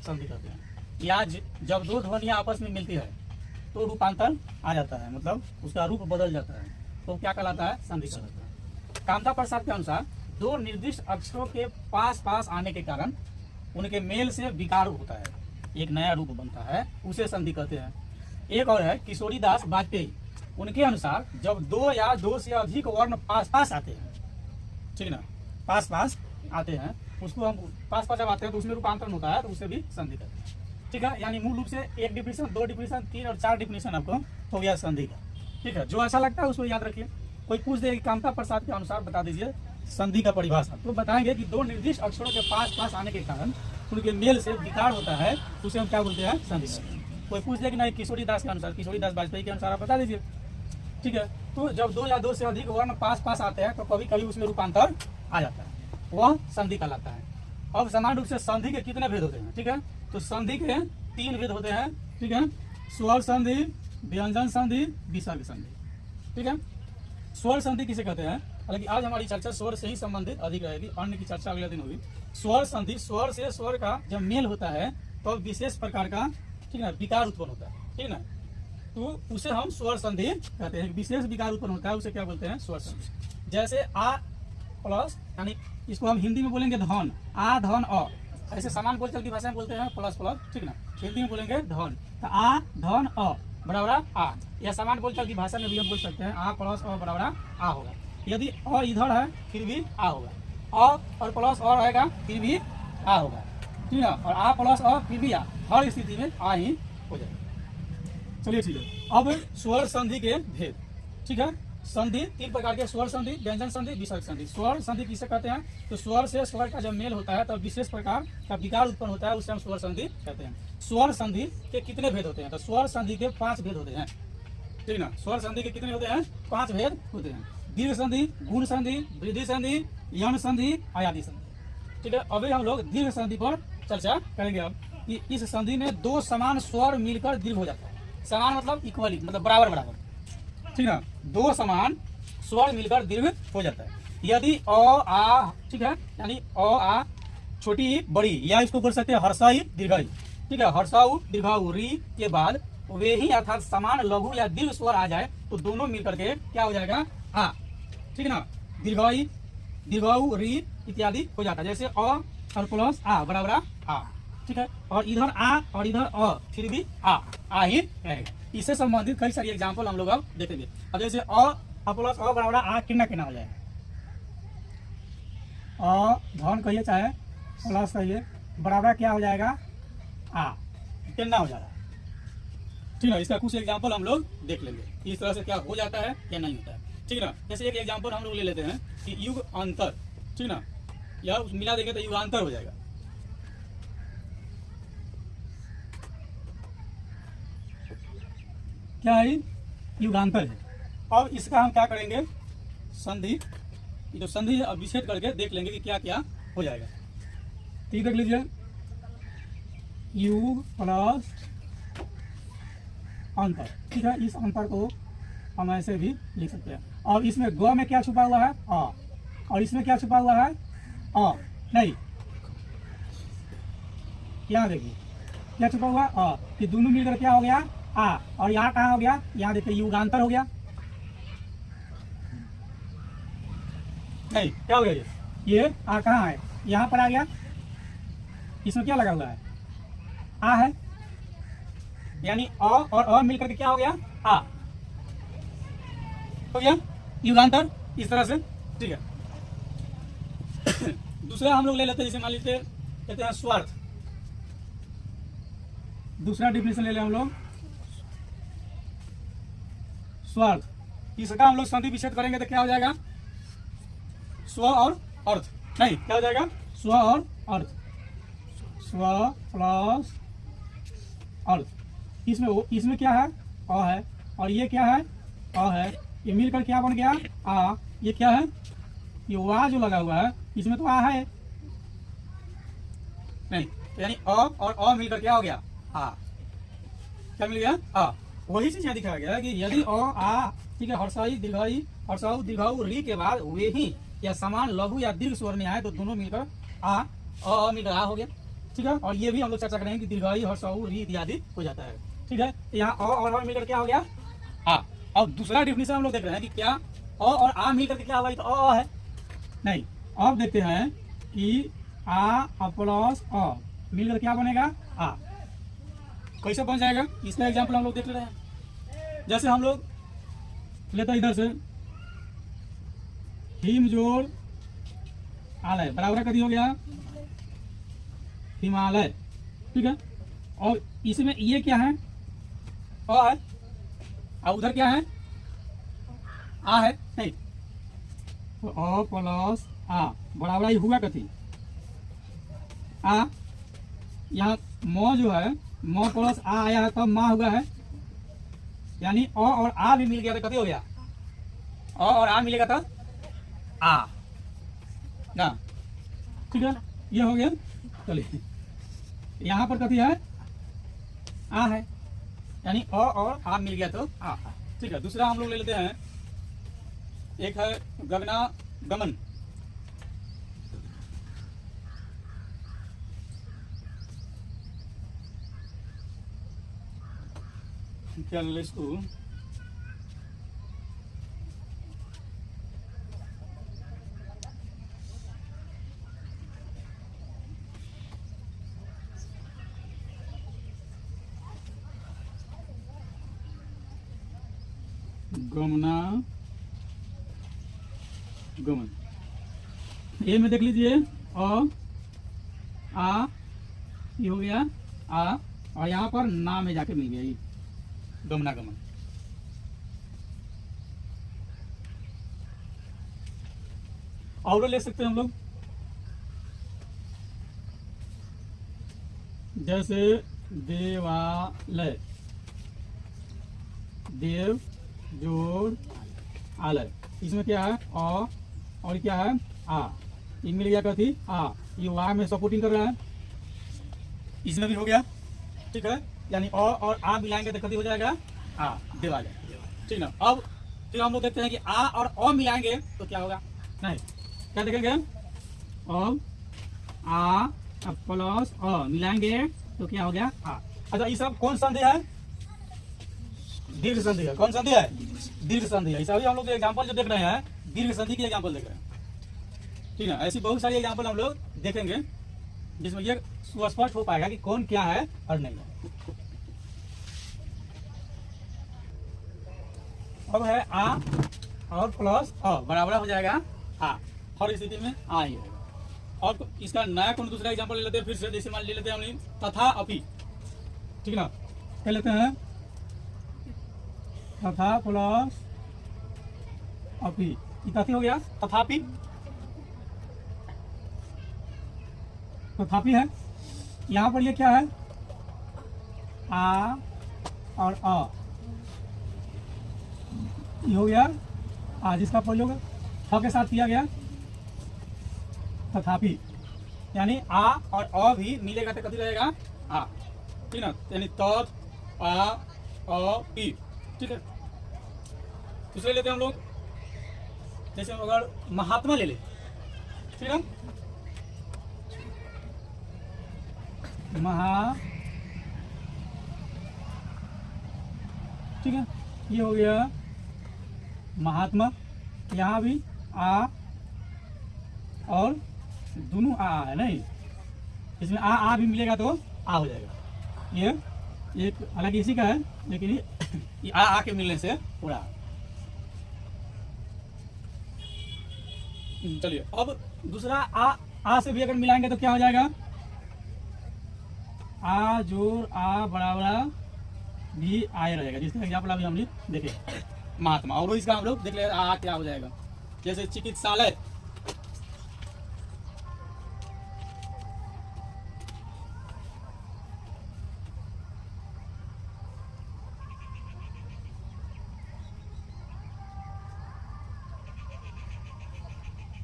संधि कहते हैं। या जब दो ध्वनियाँ आपस में मिलती है तो रूपांतर आ जाता है, मतलब उसका रूप बदल जाता है, तो क्या कहलाता है? संधि कहलाता है। कामता प्रसाद के अनुसार दो निर्दिष्ट अक्षरों के पास पास आने के कारण उनके मेल से विकार होता है, एक नया रूप बनता है, उसे संधि कहते हैं। एक और है किशोरीदास वाजपेयी, उनके अनुसार जब दो या दो से अधिक वर्ण पास पास आते हैं, ठीक ना, पास पास आते हैं, उसको हम पास पास जब आते हैं तो उसमें रूपांतरण होता है, तो उसे भी संधि कहते हैं। ठीक है, यानी मूल रूप से एक डिफिनेशन, दो डिफिनेशन, तीन और चार डिफिनेशन आपको हो गया संधि का। ठीक है, जो अच्छा लगता है उसको याद रखिए। कोई पूछ दे कामता प्रसाद के अनुसार बता दीजिए संधि का परिभाषा, तो बताएंगे कि दो निर्दिष्ट अक्षरों के पास पास आने के कारण उनके मेल से विकार होता है, उसे हम क्या बोलते हैं? संधि कहते हैं। कोई पूछ दे कि नहीं किशोरीदास के अनुसार, किशोरीदास वाजपेयी के अनुसार आप बता दीजिए। ठीक है, तो जब दो या दो से अधिक वर्ण पास पास आते हैं तो कभी कभी उसमें रूपांतर आ जाता है, वह संधि कहलाता है। अब समान रूप से संधि के कितने भेद होते हैं? ठीक है, तो संधि के तीन भेद होते हैं। ठीक है, स्वर संधि, व्यंजन संधि, विसर्ग संधि। ठीक है, स्वर संधि किसे कहते हैं? हालांकि आज हमारी चर्चा स्वर से ही संबंधित अधिक रहेगी, अन्य की चर्चा अगले दिन होगी। स्वर संधि, स्वर से स्वर का जब मेल होता है तो विशेष प्रकार का, ठीक है, विकार उत्पन्न होता है। ठीक है, तो उसे हम स्वर संधि कहते हैं। विशेष विकार उत्पन्न होता है, उसे क्या बोलते हैं? स्वर संधि। जैसे आ प्लस, यानी इसको हम हिंदी में बोलेंगे धन, आ धन अ, ऐसे समान बोलचाल की भाषा में बोलते हैं प्लस प्लस। ठीक ना, हिंदी में बोलेंगे धन, तो आ धन अ बराबर आ, या समान बोलचाल की भाषा में भी हम बोल सकते हैं आ प्लस अ बराबर आ होगा। यदि अ इधर है फिर भी आ होगा, अ और प्लस अ रहेगा फिर भी आ होगा। ठीक है, और आ प्लस अ फिर भी आ, हर स्थिति में आ ही हो जाएगा। चलिए ठीक है, अब स्वर संधि के भेद। ठीक है, संधि तीन प्रकार के, स्वर संधि, व्यंजन संधि, विसर्ग संधि। स्वर संधि किसे कहते हैं? तो स्वर से स्वर का जब मेल होता है तब विशेष प्रकार का विकार उत्पन्न होता है, उसे हम स्वर संधि कहते हैं। स्वर संधि के कितने भेद होते हैं? तो स्वर संधि के 5 भेद होते हैं। ठीक ना, स्वर संधि के कितने होते हैं? 5 भेद होते हैं। दीर्घ संधि, गुण संधि, वृद्धि संधि, यण संधि, आयादी संधि। ठीक है, अभी हम लोग दीर्घ संधि पर चर्चा करेंगे। अब कि इस संधि में दो समान स्वर मिलकर दीर्घ हो जाता है। समान मतलब इक्वली, मतलब बराबर बराबर। ठीक है, दो समान स्वर मिलकर दीर्घ हो जाता है। यदि अ आ, ठीक है, यानी अ आ छोटी बड़ी, या इसको बोल सकते हैं हर्षाई दीर्घाई। ठीक है, हर्षाऊ दीर्घाऊ री के बाद वे ही अर्थात समान लघु या दीर्घ स्वर आ जाए तो दोनों मिलकर के क्या हो जाएगा? आ। ठीक है ना, दीर्घाई दीर्घाऊ री इत्यादि हो जाता है। जैसे अ और प्लस आ बराबर आ। ठीक है, और इधर आ और इधर अ फिर भी आ ही रहेगा। इससे संबंधित कई सारी एग्जाम्पल हम लोग अब देखेंगे। अब जैसे अ प्लस अ बराबर आ कितना कितना हो जाएगा? अ धन कहिए चाहे प्लस कहिए, बराबर क्या हो जाएगा? आ, कितना हो जाएगा? ठीक है, इसका कुछ एग्जाम्पल हम लोग देख लेंगे इस तरह से क्या हो जाता है या नहीं होता है। ठीक है ना, जैसे एक एग्जाम्पल हम लोग ले लेते हैं कि युग अंतर। ठीक ना, या मिला देंगे तो युगांतर हो जाएगा। क्या है? युगांतर है। अब इसका हम क्या करेंगे? संधि, जो संधि है अब विच्छेद करके देख लेंगे कि क्या क्या हो जाएगा। ठीक, देख लीजिए, युग प्लस अंतर। ठीक है, इस अंतर को हम ऐसे भी लिख सकते हैं। और इसमें ग में क्या छुपा हुआ है? अ, और इसमें क्या छुपा हुआ है? अ नहीं, यहाँ देखिए क्या छुपा हुआ? अ, कि दोनों मिलकर क्या हो गया? आ। और यहाँ कहाँ हो गया? यहाँ देखिए युगांतर हो गया। नहीं, क्या हो गया? ये आ कहाँ है? यहाँ पर आ गया। इसमें क्या लगा हुआ है? आ है, यानी अ और अ मिलकर के क्या हो गया? आ हो गया युगांतर, इस तरह से। ठीक है, दूसरा हम लोग ले लेते हैं, जैसे मान लीजिए कहते हैं स्वार्थ। दूसरा डिफिनेशन ले लें हम लोग, स्वार्थ। इसका हम लोग संधि विच्छेद करेंगे तो क्या हो जाएगा? स्व और अर्थ। नहीं, क्या हो जाएगा? स्व और अर्थ, स्व प्लस अर्थ। इसमें क्या है? अ है, और ये क्या है? अ है, ये मिलकर क्या बन गया? आ। ये क्या है? ये वा जो लगा हुआ है इसमें तो आ है नहीं, यानी अ और अ मिलकर क्या हो गया? आ। क्या मिल गया? आ। वही चीज यहाँ दिखाया गया है कि यदि अ आ, ठीक है, हर्षाई दीर्घाई, हर्षाऊ दीर्घाऊ री के बाद वे ही या समान लघु या दीर्घ स्वर में आए तो दोनों मिलकर आ, मिलकर आ हो गया। ठीक है। और ये भी हम लोग चर्चा करेंगे कि दीर्घाई, ह्रस्व, री इत्यादि हो जाता है, ठीक है। यहाँ अ और मिलकर क्या हो गया आ। और दूसरा डिफिनेशन हम लोग देख रहे हैं कि क्या अ और आ मिलकर के क्या होगा, तो अ है नहीं। अब देखते हैं कि आ प्लस अ मिलकर क्या बनेगा आ, कैसे बन जाएगा इसका एग्जाम्पल हम लोग देख ले रहे हैं। जैसे हम लोग लेते हैं इधर से हिम जोड़ आलय बराबर कभी हो गया हिमालय, ठीक है। और इसमें ये क्या है अ है और उधर क्या है आ है नहीं, तो अ प्लस आ बराबर ही हुआ कथी आ। यहाँ म जो है म प्लस आ आया है तब माँ हुआ है, यानी अ और आ भी मिल गया तो कथी हो गया अ और आ मिलेगा तो आ ना, ठीक है। ये हो गया। चलिए यहाँ पर कथी है आ है, यानी अ और आ मिल गया तो आ, ठीक है। दूसरा हम लोग ले लेते हैं, एक है गगना गमन। क्या ले इसको गमना गमन, ये में देख लीजिए अ आ ये हो गया आ और यहाँ पर ना में जाके मिल गया ये गमनागमन। और ले सकते हैं हम लोग, जैसे देवालय देव जोड़ आलय, इसमें क्या है अ और क्या है आ, ये मिल गया कथी आ, ये वहां में सपोर्टिंग कर रहा है, इसमें भी हो गया, ठीक है। यानी अ और आ मिलाएंगे तो कथी हो जाएगा आ देवालय, ठीक ना। अब फिर हम लोग देखते हैं कि आ और अ मिलाएंगे तो क्या होगा, नहीं क्या देखेंगे अब आ प्लस अ मिलाएंगे तो क्या हो गया आ। अच्छा ये सब कौन संधि है, दीर्घ संधि है। कौन संधि है दीर्घ संधि है। ऐसा भी हम लोग एग्जाम्पल जो देख रहे हैं दीर्घ संधि की एग्जाम्पल देख रहे हैं, ठीक है। ऐसी बहुत सारी एग्जाम्पल हम लोग देखेंगे जिसमें ये सुस्पष्ट हो पाएगा कि कौन क्या है और नहीं है। अब है आ और प्लस अ बराबर हो जाएगा आ, हर स्थिति में आ ही है। और इसका नया कौन दूसरा एग्जाम्पल ले लेते हैं फिर से, जैसे मान ले लेते हैं हम तथा अपि, ठीक ना। क्या लेते हैं तथा प्लस अपि, कथी हो गया तथापि, तथापि है। यहाँ पर ये क्या है आ और अ, ये हो गया आ जिसका प्रयोग थ के साथ किया गया तथापि, यानी आ और अ भी मिलेगा तो कथी रहेगा आ, ठीक ना। यानी तथ आ अ पी, ठीक है। दूसरे लेते हैं हम लोग, जैसे हम अगर महात्मा ले ले, ठीक है महा, ठीक है। ये हो गया महात्मा, यहाँ भी आ और दोनों आ है नहीं, इसमें आ भी मिलेगा तो आ हो जाएगा। ये एक हालांकि इसी का है लेकिन ये आ के मिलने से पूरा। चलिए अब दूसरा आ से भी अगर मिलाएंगे तो क्या हो जाएगा आ जोड़ आ बराबर भी आए रहेगा, जिसका एग्जाम्पल अभी हमने देखे महात्मा। और इसका हम लोग देख ले आ क्या हो जाएगा, जैसे चिकित्सालय,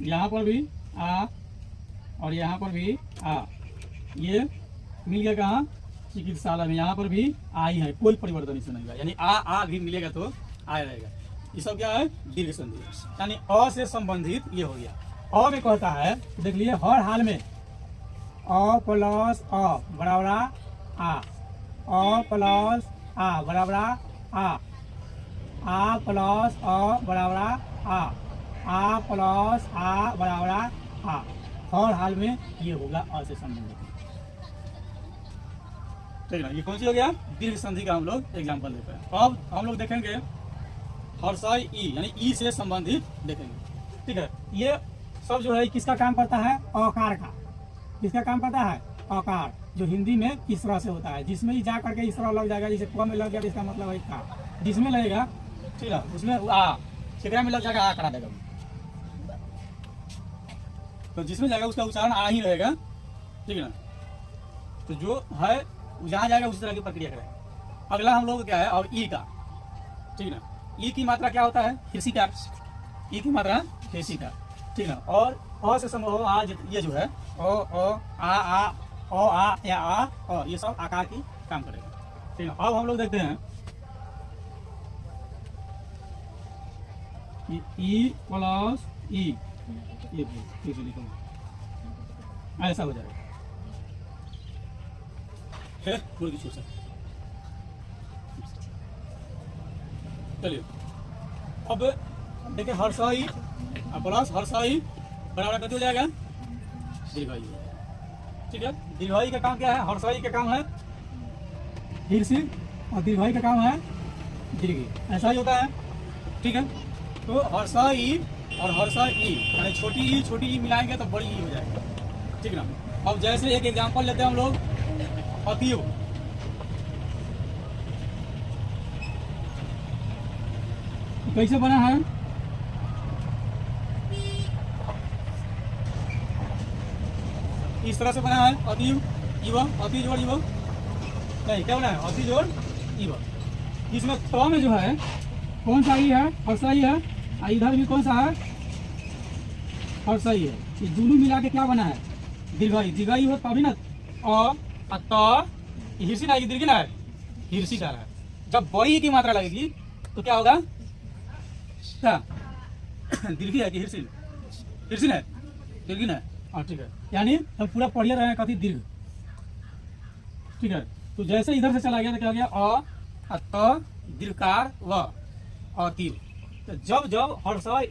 यहाँ पर भी आ और यहाँ पर भी आ, ये मिल गया कहाँ चिकित्सालय में, यहाँ पर भी आ ही है, कोई परिवर्तन इसमें नहीं हुआ, यानी आ भी मिलेगा तो आ रहेगा। ये सब क्या है दीर्घ संधि, यानी अ से संबंधित ये हो गया। अ में कहता है देख लिए हर हाल में प्लस अ बराबर आ, अ प्लस आ बराबर आ प्लस अ बराबर आ प्लस आ बराबर आ। हर हाल में ये होगा अ से संबंधित। ठीक है, ये कौन सी हो गया? दीर्घ संधि का हम लोग एग्जाम्पल देते हैं। अब हम लोग देखेंगे हर्षाई ई यानी ई से संबंधित देखेंगे। ठीक है, ये सब जो है किसका काम करता है? अकार का। किसका काम करता है? अकार, जो हिंदी में इस तरह से होता है, जिसमें ही जा करके इस तरह लग जाएगा, जैसे क में लग गया तो इसका मतलब है का, जिसमें लगेगा ठीक है उसमें आ, केकरा में लग जाएगा आ करा देगा, तो जिसमें जाएगा उसका उच्चारण आ ही रहेगा। ठीक है ना, तो जो है जहाँ जाएगा उसी तरह की प्रक्रिया करेगा। अगला हम लोग क्या है और ई का। ठीक है ना, ई की मात्रा क्या होता है? हिर्षिकार। ई की मात्रा हिर्षिकार। ठीक है ना, और अ से संभव आ ये जो है आ या आ ये सब आकार की काम करेगा। ठीक है, अब हम लोग देखते हैं ई प्लस ई, ये लिखो ऐसा हो जाएगा। चलिए अब देखिए हर्षाई प्लस हर्षाई बराबर कत हो जाएगा? दीर्घाई। ठीक है, दीर्घाई का काम क्या है? हर्षाई का काम है हिर्षि और दीर्घाई का काम है दीर्घी। ऐसा ही होता है। ठीक है, तो हर्षाई और हर्षाई यानी छोटी ई मिलाएंगे तो बड़ी ई हो जाएगी। ठीक है ना, अब जैसे एक एग्जांपल लेते हैं हम लोग अतीव। कैसे बना है? इस तरह से बना है अतीव इव, अति जोड़ इव, नहीं क्या बना है? अति जोड़ इव। इसमें त में जो है कौन सा ई है? हर्षाई है, और इधर भी कौन सा है? हर्षाई है। ये दोनों मिला के क्या बना है? दीर्घाई। दीर्घाई हो तभी ना हिर्षि ना, दीर्घ ना है, हिर्षि का है। जब बड़ी की मात्रा लगेगी तो क्या होगा? क्या दीर्घी है कि हिर्षि? हिर्षि है, दीर्घ ना। हाँ ठीक है, यानी हम पूरा पढ़िए रहे हैं कथी दीर्घ। ठीक है, तो जैसे इधर से चला गया तो क्या हो गया? अ दीर्घकार व अतीव। तो जब जब हर्षाई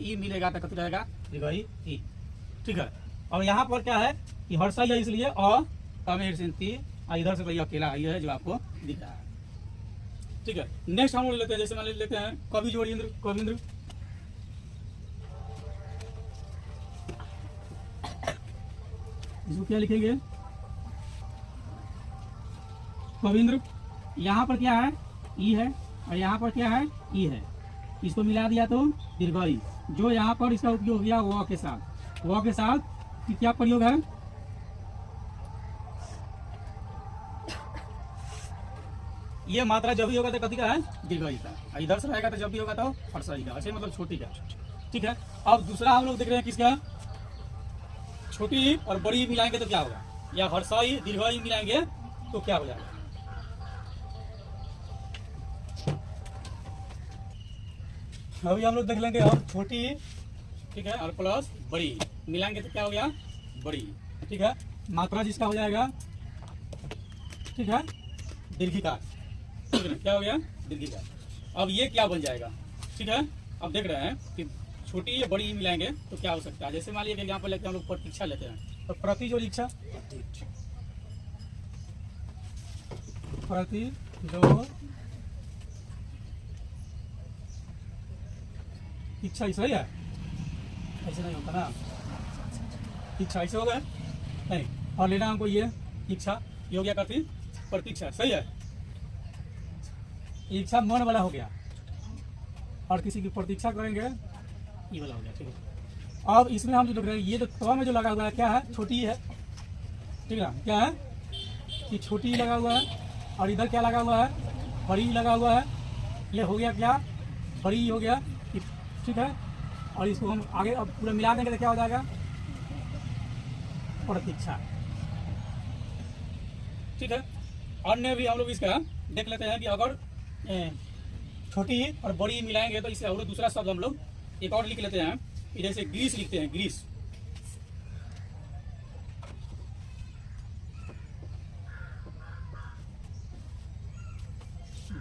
ई मिलेगा तो कथी रहेगा? दीर्घाई ई। ठीक है, और यहाँ पर क्या है कि हर्षाई है इसलिए इधर से तो ये अकेला ये है जो आपको दिख रहा है। ठीक है, नेक्स्ट हम लोग लेते हैं, जैसे मान लेते हैं कवि जोड़ इंद्र। कविंद्र इसको क्या लिखेंगे? कविंद्र। यहाँ पर क्या है? ई है, और यहाँ पर क्या है? ई है। इसको मिला दिया तो दीर्घाई। जो यहाँ पर इसका उपयोग किया व के साथ, व के साथ क्या प्रयोग है? ये मात्रा जब भी होगा तो कथी का है? दीर्घाई का। इधर से रहेगा तो जब भी होगा तो हर्षाई का, ऐसे मतलब छोटी का। ठीक है, अब दूसरा हम लोग देख रहे हैं किसका? छोटी और बड़ी मिलाएंगे तो क्या होगा? या हर्षाई दीर्घाई मिलाएंगे तो क्या हो जाएगा? अभी हम लोग देख लेंगे और छोटी। ठीक है, और प्लस बड़ी मिलाएंगे तो क्या हो गया? बड़ी। ठीक है, मात्रा जिसका हो जाएगा ठीक है दीर्घिकार। ठीक है, क्या हो गया? दीर्घिकार। अब ये क्या बन जाएगा? ठीक है, अब देख रहे हैं कि छोटी या बड़ी मिलाएंगे तो क्या हो सकता है। जैसे मान लीजिए एग्जाम्पल लेते हैं हम लोग प्रतीक्षा लेते हैं, तो प्रति जो इच्छा प्रति जो इच्छा सही है, ऐसे नहीं होता ना। इच्छा ऐसे हो गया नहीं, और लेना हमको ये इच्छा, ये हो गया कथी? प्रतीक्षा। सही है, इच्छा मन वाला हो गया, और किसी की प्रतीक्षा करेंगे ये वाला हो गया। ठीक है, अब इसमें हम जो देख रहे हैं ये तो तवा में जो लगा हुआ है क्या है? छोटी है। ठीक है, क्या है कि छोटी लगा हुआ है, और इधर क्या लगा हुआ है? बड़ी लगा हुआ है। ये हो गया क्या? बड़ी हो गया। ठीक है, और इसको हम आगे अब पूरा मिला देंगे तो क्या हो जाएगा? प्रतीक्षा। ठीक है, अन्य भी हम लोग इसका देख लेते हैं कि अगर छोटी और बड़ी मिलाएंगे तो इसे और दूसरा शब्द हम लोग एक और लिख लेते हैं। जैसे ग्रीस लिखते हैं, ग्रीस।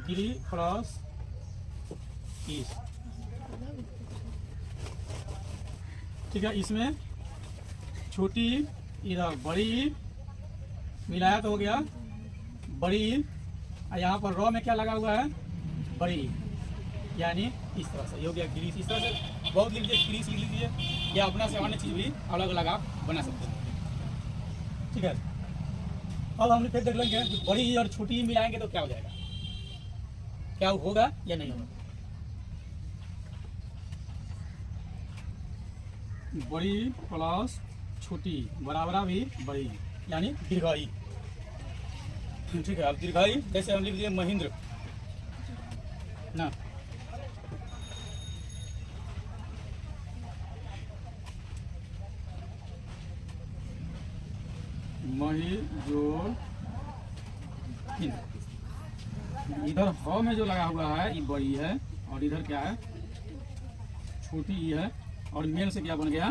गिरी प्लस इस, ठीक है। इसमें छोटी इधर बड़ी मिलाया तो हो गया बड़ी, और यहाँ पर रॉ में क्या लगा हुआ है बड़ी, यानी इस तरह से ये हो गया ग्रीस। इस तरह से बहुत लिख लीजिए, ग्रीस लिख लीजिए, या अपना से अन्य चीज़ भी अलग अलग आप बना सकते हैं, ठीक है। अब हम फिर देख लेंगे कि बड़ी और छोटी मिलाएंगे तो क्या हो जाएगा, क्या होगा या नहीं होगा। बड़ी प्लस छोटी बराबर भी बड़ी, यानी दीर्घाई, ठीक है। अब दीर्घाई जैसे हम लिख दिए महेंद्र ना, मही जोड़ इधर ह में जो लगा हुआ है ये बड़ी है, और इधर क्या है छोटी ही है, और मेन से क्या बन गया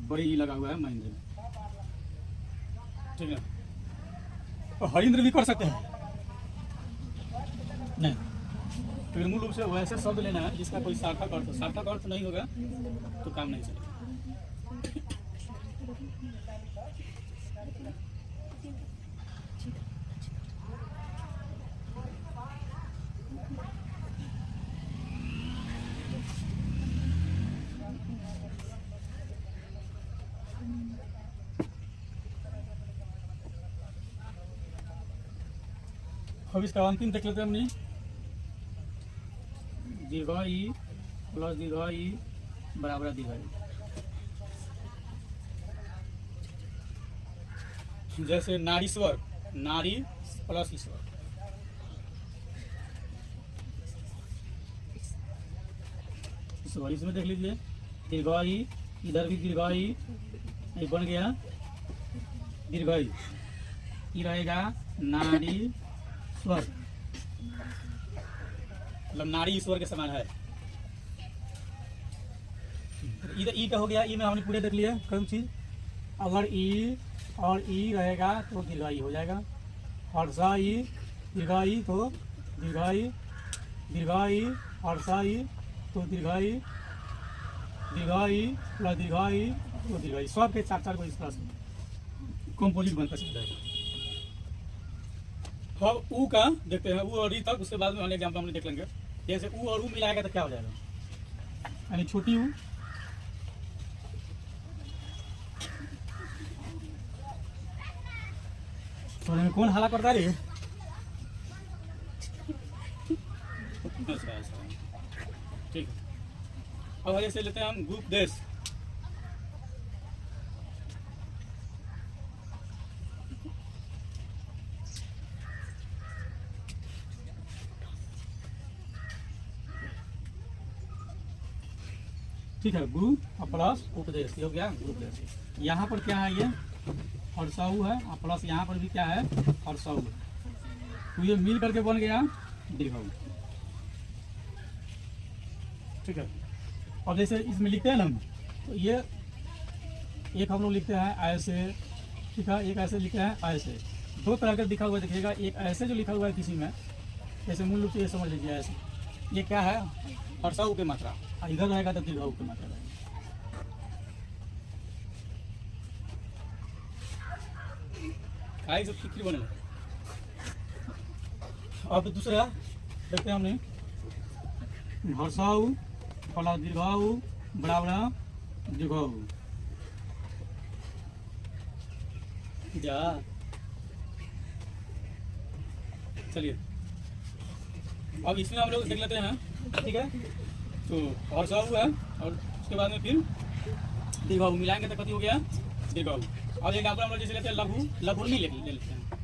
बड़ी ही लगा हुआ है महेंद्र, ठीक है। और हरिंद्र भी कर सकते हैं नहीं, तो मूल रूप से वैसे शब्द लेना है जिसका कोई सार्थक अर्थ नहीं होगा तो काम नहीं चलेगा। अब इसका अंतिम देख लेते हैं हमने, दीर्घाई प्लस दीर्घाई बराबर दीर्घाई। जैसे नारीश्वर, नारी प्लस ईश्वर, ईश्वर इसमें देख लीजिए दीर्घाई, इधर भी दीर्घाई, ये बन गया दीर्घाई, ये रहेगा नारी स्वर, मतलब नारी ईश्वर के समान है। इधर ई का हो गया, ई में हमने पूरे देख लिया कौन चीज, अगर ई और ई रहेगा तो दीर्घाई हो जाएगा, और सा ई दीर्घाई तो दीर्घाई, दीर्घाई और सा ई तो दीर्घाई, दीर्घाई प्लस दीर्घाई तो दीर्घाई, सब के चार को इस तरह से कॉम्पोजिट बनकर चल जाएगा। अब ऊ का देखते हैं, ऊ और ई तक, उसके बाद में एग्जाम्पल हमने देख लेंगे। जैसे ऊ और ऊ मिलाएगा तो क्या हो जाएगा, यानी छोटी ऊ तो में कौन हाला करता रही, अच्छा ठीक है। अब जैसे लेते हैं हम ग्रुप देश, ठीक है, ग्रुप और प्लस उपदेश, ये हो गया ग्रुप देश। यहाँ पर क्या है ये और सऊ है, और प्लस यहाँ पर भी क्या है और सऊ है, तो ये मिल करके बन गया दीर्घऊ, ठीक है। और जैसे इसमें लिखते हैं ना, तो ये एक हम लोग लिखते हैं ऐसे, ठीक है, एक ऐसे लिखते हैं ऐसे, दो तरह का लिखा हुआ दिखेगा, एक ऐसे जो लिखा हुआ है किसी में, जैसे मूल रूप से ये समझ लीजिए ऐसे, ये क्या है और सऊ की मात्रा, और इधर रहेगा तो दीर्घऊ की मात्रा रहेगा। आई सब खिचड़ी बने। अब दूसरा देखते हैं हमने, हर्षाऊ फला दीर्घाऊ बड़ा दीर्घाऊ, जा चलिए अब इसमें हम लोग देख लेते हैं, ठीक है। तो हर्षाऊ है और उसके बाद में फिर दीर्घाऊ मिलाएंगे तो कति हो गया दीर्घाऊ। अब एक हम लोग जैसे लेते हैं लघु, लघुर्मी ले लेते हैं,